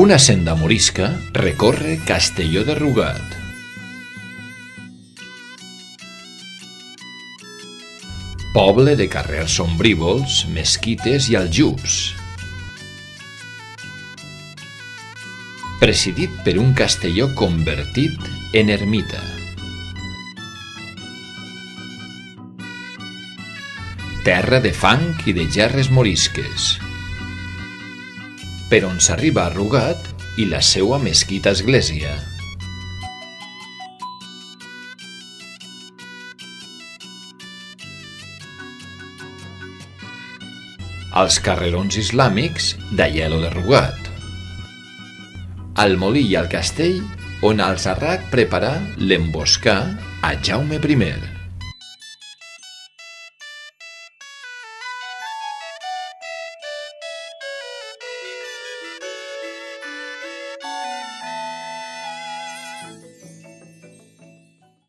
Una senda morisca recorre Castelló de Rugat. Poble de carrers ombrívols, mesquites i aljubs. Presidit per un Castelló convertit en ermita. Terra de fang i de gerres morisques, per on s'arriba a Rugat i la seua mesquita església. Als carrerons islàmics d'Aielo de Rugat. Al molí i al castell on Alzarrac preparà l'emboscar a Jaume I.